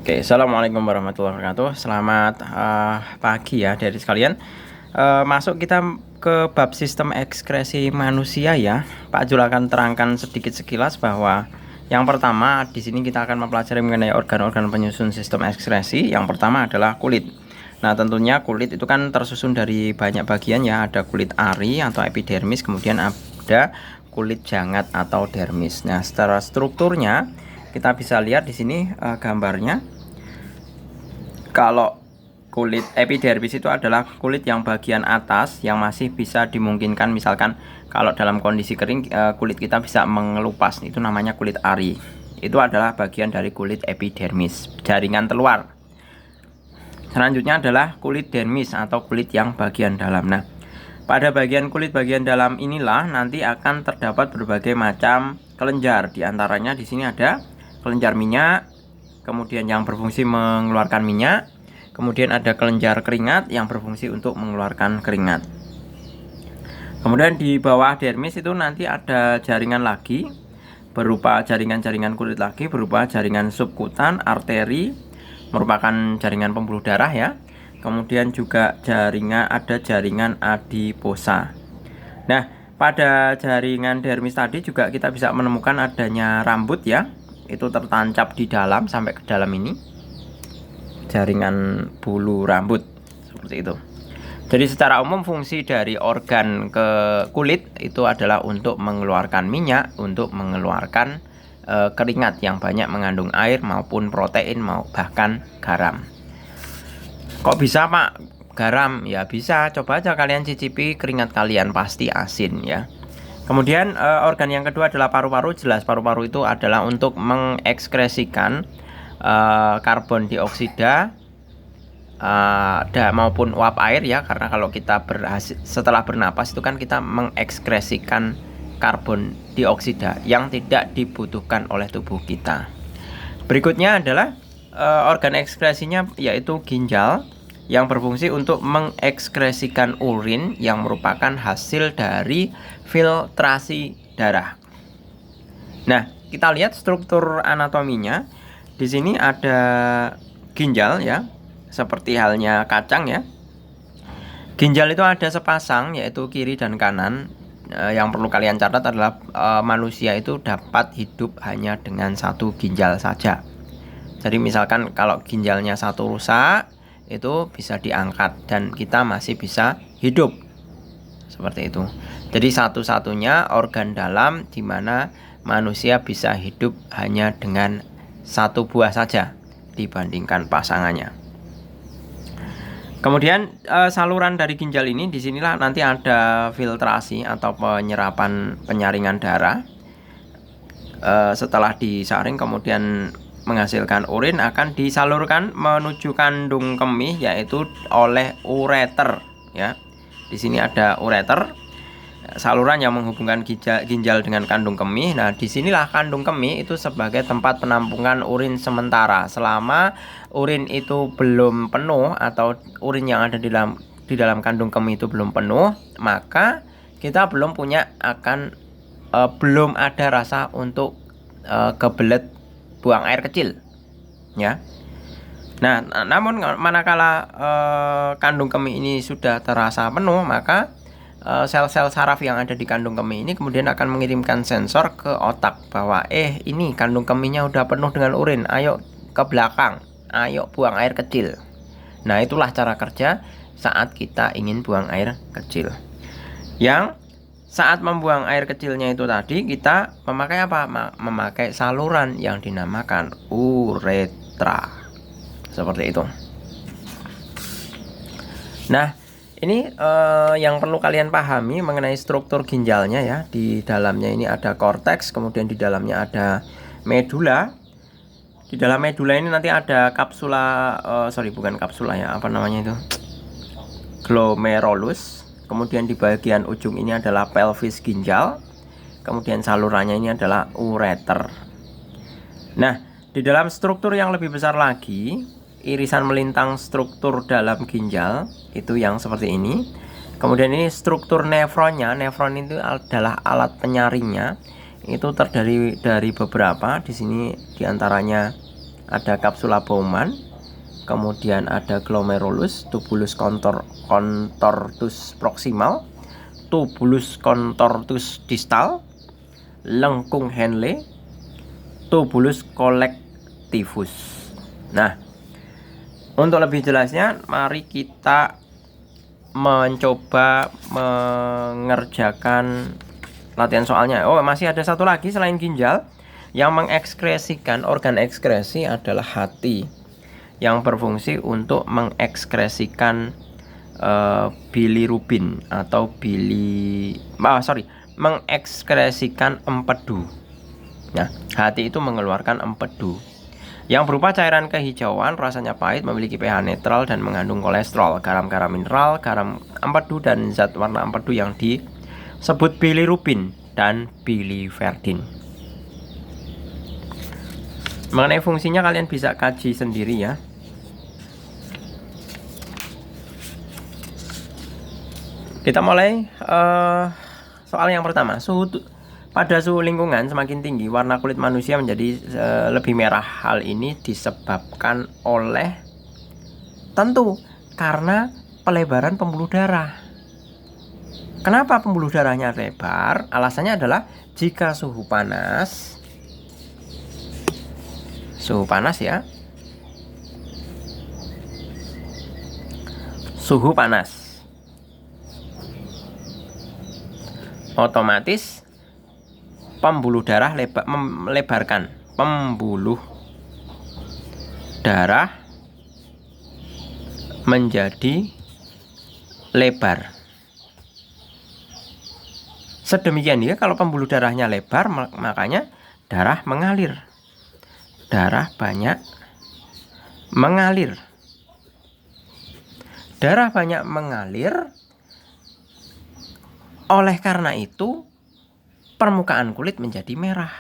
Oke, assalamualaikum warahmatullahi wabarakatuh. Selamat pagi ya dari sekalian. Masuk kita ke bab sistem ekskresi manusia ya. Pak Jul akan terangkan sedikit sekilas bahwa yang pertama di sini kita akan mempelajari mengenai organ-organ penyusun sistem ekskresi. Yang pertama adalah kulit. Nah, tentunya kulit itu kan tersusun dari banyak bagian ya. Ada kulit ari atau epidermis, kemudian ada kulit jangat atau dermis. Nah, secara strukturnya kita bisa lihat di sini gambarnya. Kalau kulit epidermis itu adalah kulit yang bagian atas yang masih bisa dimungkinkan, misalkan kalau dalam kondisi kering kulit kita bisa mengelupas, itu namanya kulit ari. Itu adalah bagian dari kulit epidermis, jaringan terluar. Selanjutnya adalah kulit dermis atau kulit yang bagian dalam. Nah, pada bagian kulit bagian dalam inilah nanti akan terdapat berbagai macam kelenjar. Di antaranya di sini ada kelenjar minyak, kemudian yang berfungsi mengeluarkan minyak, kemudian ada kelenjar keringat yang berfungsi untuk mengeluarkan keringat. Kemudian di bawah dermis itu nanti ada jaringan lagi berupa jaringan-jaringan kulit lagi berupa jaringan subkutan, arteri, merupakan jaringan pembuluh darah ya. Kemudian juga ada jaringan adiposa. Nah, pada jaringan dermis tadi juga kita bisa menemukan adanya rambut ya. Itu tertancap di dalam sampai ke dalam ini. Jaringan bulu rambut seperti itu. Jadi secara umum fungsi dari organ ke kulit itu adalah untuk mengeluarkan minyak, untuk mengeluarkan keringat yang banyak mengandung air maupun protein bahkan garam. Kok bisa Pak garam? Ya bisa, coba aja kalian cicipi keringat kalian pasti asin ya. Kemudian organ yang kedua adalah paru-paru. Jelas paru-paru itu adalah untuk mengekskresikan karbon dioksida maupun uap air ya, karena kalau kita setelah bernapas itu kan kita mengekskresikan karbon dioksida yang tidak dibutuhkan oleh tubuh kita. Berikutnya adalah organ ekskresinya yaitu ginjal yang berfungsi untuk mengekskresikan urin yang merupakan hasil dari filtrasi darah. Nah, kita lihat struktur anatominya. Di sini ada ginjal ya, seperti halnya kacang ya. Ginjal itu ada sepasang yaitu kiri dan kanan. Yang perlu kalian catat adalah manusia itu dapat hidup hanya dengan satu ginjal saja. Jadi misalkan kalau ginjalnya satu rusak, itu bisa diangkat dan kita masih bisa hidup. Seperti itu. Jadi satu-satunya organ dalam di mana manusia bisa hidup hanya dengan satu buah saja dibandingkan pasangannya. Kemudian saluran dari ginjal ini disinilah nanti ada filtrasi atau penyaringan darah. Setelah disaring kemudian menghasilkan urin akan disalurkan menuju kandung kemih yaitu oleh ureter ya. Di sini ada ureter, saluran yang menghubungkan ginjal dengan kandung kemih. Nah, disinilah kandung kemih itu sebagai tempat penampungan urin sementara. Selama urin itu belum penuh atau urin yang ada di dalam kandung kemih itu belum penuh, maka kita belum ada rasa untuk kebelet buang air kecil ya. Nah, namun manakala kandung kemih ini sudah terasa penuh, maka sel-sel saraf yang ada di kandung kemih ini kemudian akan mengirimkan sensor ke otak bahwa ini kandung kemihnya udah penuh dengan urin, ayo ke belakang, ayo buang air kecil. Nah, itulah cara kerja saat kita ingin buang air kecil. Yang saat membuang air kecilnya itu tadi kita memakai apa? Memakai saluran yang dinamakan uretra. Seperti itu. Nah, ini yang perlu kalian pahami mengenai struktur ginjalnya ya. Di dalamnya ini ada korteks, kemudian di dalamnya ada medula. Di dalam medula ini nanti ada kapsula, bukan kapsula ya, apa namanya itu? Glomerulus. Kemudian di bagian ujung ini adalah pelvis ginjal. Kemudian salurannya ini adalah ureter. Nah, di dalam struktur yang lebih besar lagi, irisan melintang struktur dalam ginjal itu yang seperti ini. Kemudian ini struktur nefronnya. Nefron itu adalah alat penyaringnya. Itu terdiri dari beberapa. Di sini diantaranya ada capsula Bowman, kemudian ada glomerulus, tubulus contortus proximal, tubulus contortus distal, lengkung Henle, tubulus collectivus. Nah, untuk lebih jelasnya mari kita mencoba mengerjakan latihan soalnya. Oh, masih ada satu lagi selain ginjal. Yang mengekskresikan organ ekskresi adalah hati, yang berfungsi untuk mengekskresikan bilirubin atau mengekskresikan empedu. Nah, hati itu mengeluarkan empedu yang berupa cairan kehijauan, rasanya pahit, memiliki pH netral dan mengandung kolesterol, garam-garam mineral, garam empedu dan zat warna empedu yang disebut bilirubin dan biliverdin. Mengenai fungsinya kalian bisa kaji sendiri ya. Kita mulai soal yang pertama. Pada suhu lingkungan semakin tinggi, warna kulit manusia menjadi lebih merah. Hal ini disebabkan oleh tentu karena pelebaran pembuluh darah. Kenapa pembuluh darahnya lebar? Alasannya adalah jika suhu panas ya. Suhu panas. Otomatis pembuluh darah melebarkan. Pembuluh darah menjadi lebar. Sedemikian ya, kalau pembuluh darahnya lebar, makanya darah mengalir. Darah banyak mengalir. Darah banyak mengalir. Oleh karena itu, permukaan kulit menjadi merah.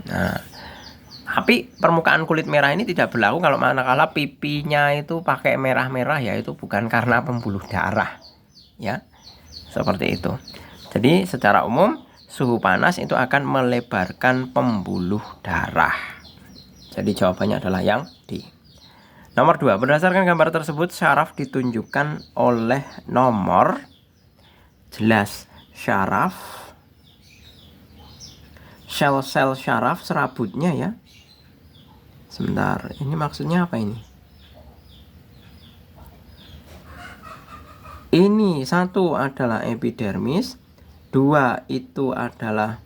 Nah, tapi permukaan kulit merah ini tidak berlaku kalau manakala pipinya itu pakai merah-merah, yaitu bukan karena pembuluh darah. Ya, seperti itu. Jadi secara umum suhu panas itu akan melebarkan pembuluh darah. Jadi jawabannya adalah yang D. Nomor 2, berdasarkan gambar tersebut syaraf ditunjukkan oleh nomor. Jelas, syaraf, sel-sel syaraf serabutnya ya. Sebentar, ini maksudnya apa ini? Ini satu adalah epidermis, 2 itu adalah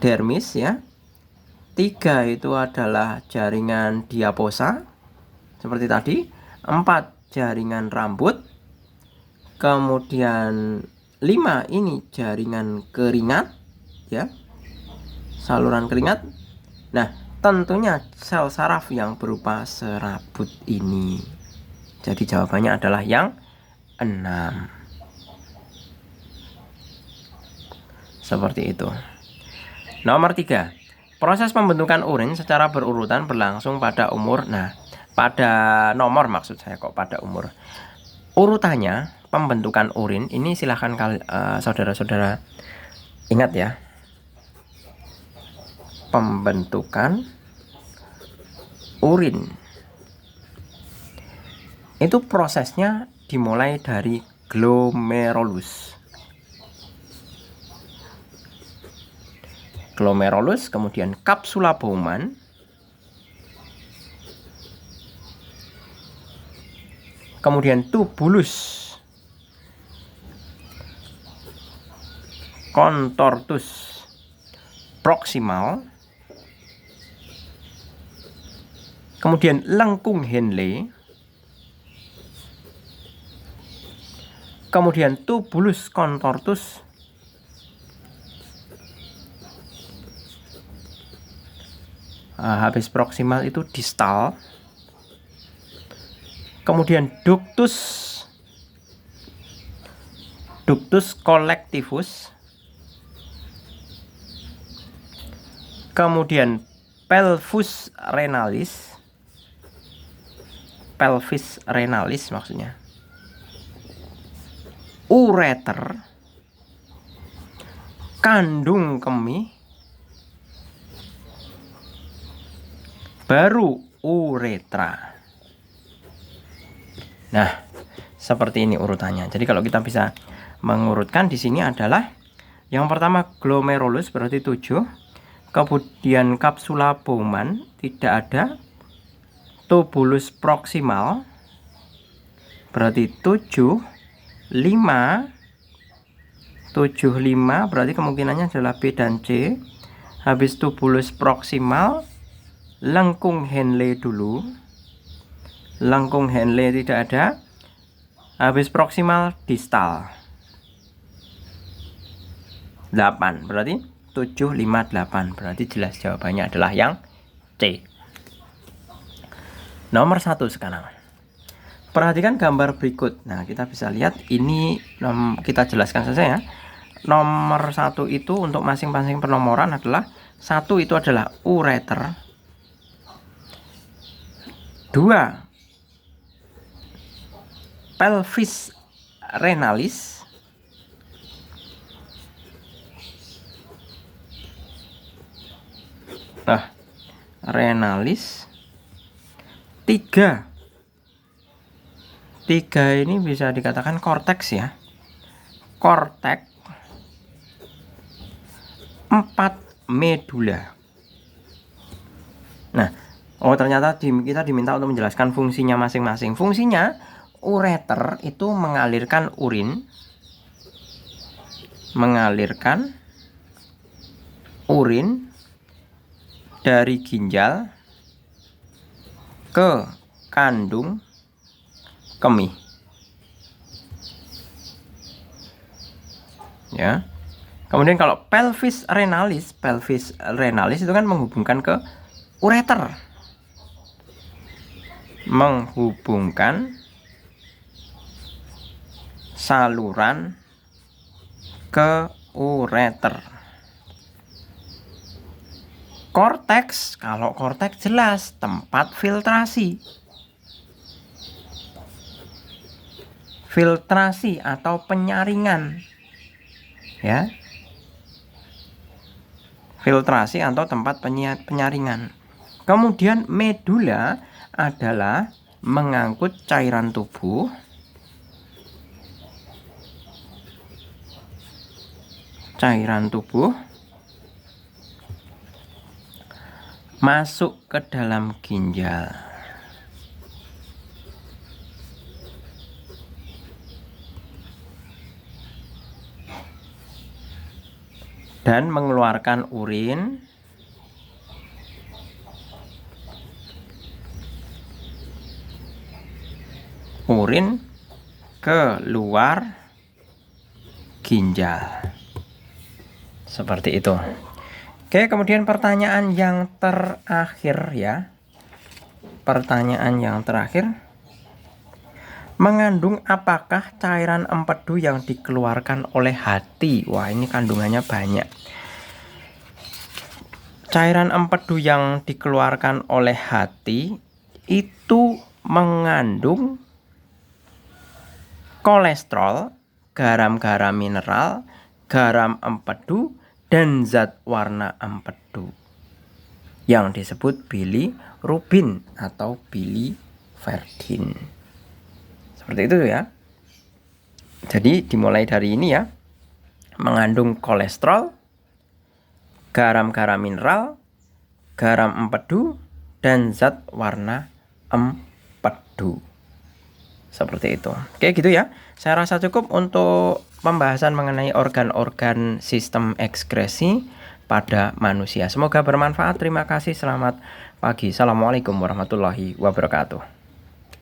dermis ya. 3 itu adalah jaringan diaposa seperti tadi. 4 jaringan rambut. Kemudian 5 ini jaringan keringat ya. Saluran keringat. Nah, tentunya sel saraf yang berupa serabut ini. Jadi jawabannya adalah yang 6. Seperti itu. Nomor 3. Proses pembentukan urin secara berurutan berlangsung pada umur. Nah, pada nomor maksud saya, kok pada umur. Urutannya pembentukan urin ini silahkan saudara-saudara ingat ya. Pembentukan urin itu prosesnya dimulai dari glomerulus. Glomerulus, kemudian capsula Bowman, kemudian tubulus contortus proximal, kemudian lengkung Henle, kemudian tubulus contortus, habis proximal itu distal, kemudian ductus collectivus, kemudian pelvis renalis maksudnya, ureter, kandung kemih, baru uretra. Nah, seperti ini urutannya. Jadi kalau kita bisa mengurutkan di sini adalah yang pertama glomerulus berarti 7, kemudian kapsula Bowman tidak ada, tubulus proksimal berarti 7, 5, 75 berarti kemungkinannya adalah B dan C. Habis tubulus proksimal, lengkung Henle dulu. Lengkung Henle tidak ada. Habis proksimal distal 8 berarti 7, 5, 8 berarti jelas jawabannya adalah yang C. Nomor 1 sekarang. Perhatikan gambar berikut. Nah, kita bisa lihat ini kita jelaskan saja ya. Nomor 1 itu untuk masing-masing penomoran adalah 1 itu adalah ureter, 2 pelvis renalis, renalis, 3 ini bisa dikatakan korteks ya, korteks, 4 medula. Nah, ternyata kita diminta untuk menjelaskan fungsinya masing-masing. Fungsinya ureter itu mengalirkan urin dari ginjal ke kandung kemih. Ya. Kemudian kalau pelvis renalis itu kan menghubungkan ke ureter. Menghubungkan saluran ke ureter. Korteks, kalau korteks jelas tempat filtrasi. Filtrasi atau penyaringan. Ya. Filtrasi atau tempat penyaringan. Kemudian medula adalah mengangkut cairan tubuh masuk ke dalam ginjal. Dan mengeluarkan urin ke luar ginjal. Seperti itu. Oke, kemudian pertanyaan yang terakhir ya. Pertanyaan yang terakhir. Mengandung apakah cairan empedu yang dikeluarkan oleh hati? Wah, ini kandungannya banyak. Cairan empedu yang dikeluarkan oleh hati itu mengandung kolesterol, garam-garam mineral, garam empedu, dan zat warna empedu yang disebut bilirubin atau biliverdin. Seperti itu ya. Jadi dimulai dari ini ya. Mengandung kolesterol, garam-garam mineral, garam empedu, dan zat warna empedu. Seperti itu. Oke, gitu ya. Saya rasa cukup untuk pembahasan mengenai organ-organ sistem ekskresi pada manusia. Semoga bermanfaat. Terima kasih. Selamat pagi. Assalamualaikum warahmatullahi wabarakatuh.